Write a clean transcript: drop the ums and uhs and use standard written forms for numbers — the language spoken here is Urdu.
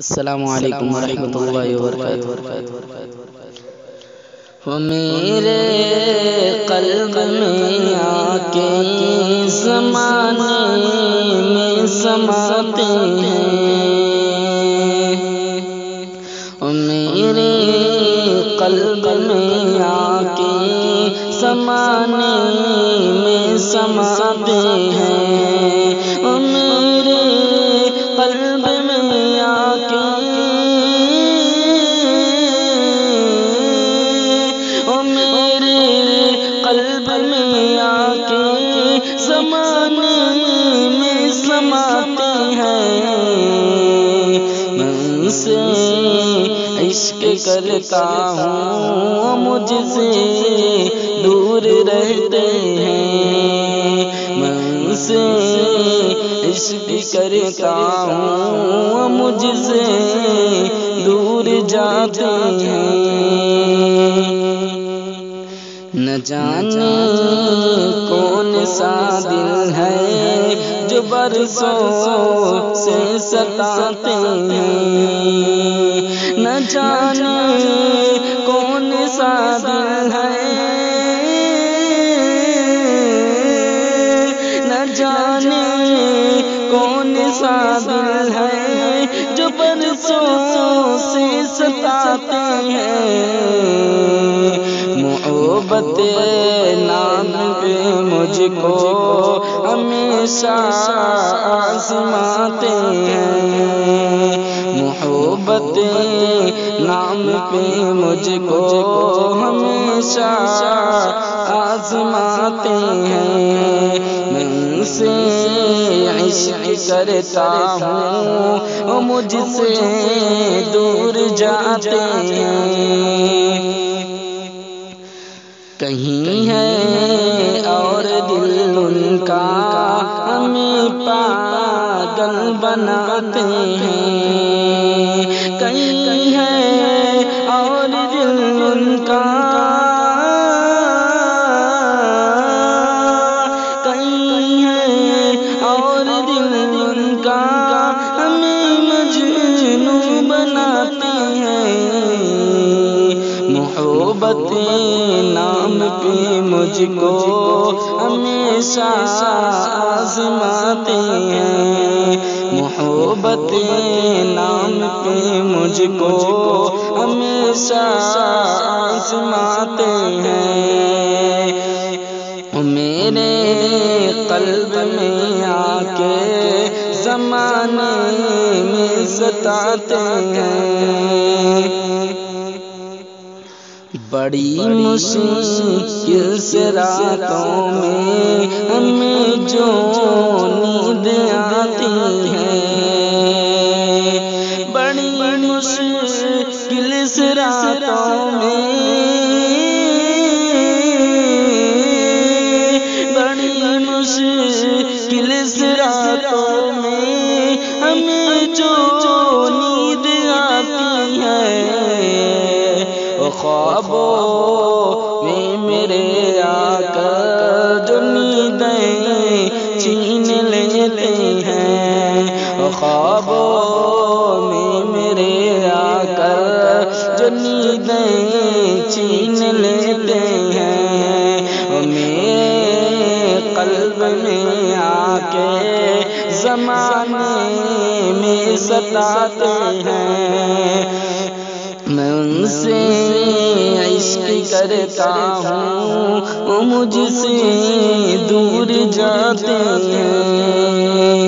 السلام علیکم ورحمۃ اللہ وبرکاتہ۔ وہ میرے قلب میں آ کے زمانے میں سماتے ہیں، وہ میرے قلب میں آ کے زمانے میں سماتے ہیں، وہ میرے قلب میں آ کے قلب میں آ کے زمانے میں سماتے ہیں۔ میں ان سے عشق کرتا ہوں، مجھ سے دور رہتے ہیں۔ میں ان سے عشق کرتا ہوں، مجھ سے دور جاتے ہیں۔ نہ جانے کون سا دل ہے جو برسوں سے ستاتے ہیں، نہ جانے کون سا دل ہے، نہ جانے کون سا دل ہے جو برسوں سے ستاتے ہیں۔ محبت نام پہ مجھ کو ہمیشہ آزماتے ہیں، محبت نام پہ مجھ کو ہمیشہ آزماتے ہیں۔ میں ان سے عشق کرتا ہوں، مجھ سے دور جاتے ہیں۔ کہیں ہے اور دل ان کا ہمیں پاگل بناتے ہیں، کہیں ہے اور دل ان کا، کہیں ہے اور دل ان کا ہمیں مجنوں بناتے ہیں۔ محبت نام پہ مجھ کو ہمیشہ آزماتے ہیں، محبت نام پہ مجھ کو ہمیشہ آزماتے ہیں۔ میرے قلب میں آ کے زمانے میں ستاتے ہیں۔ بڑی مشکل سے راتوں میں ہمیں جو نیند آتی ہے، بڑی مشکل سے راتوں میں، بڑی مشکل سے راتوں میں ہمیں جو نیند آتی ہے، خوابوں میں میرے آ کر جو نیندیں چھین لیتے ہیں، خوابوں میں میرے آ کر جو نیندیں چھین لیتے ہیں، میرے قلب میں آ کے زمانے میں ستاتے ہیں۔ میں ان سے عشق کرتا ہوں، مجھ سے دور جاتے ہیں۔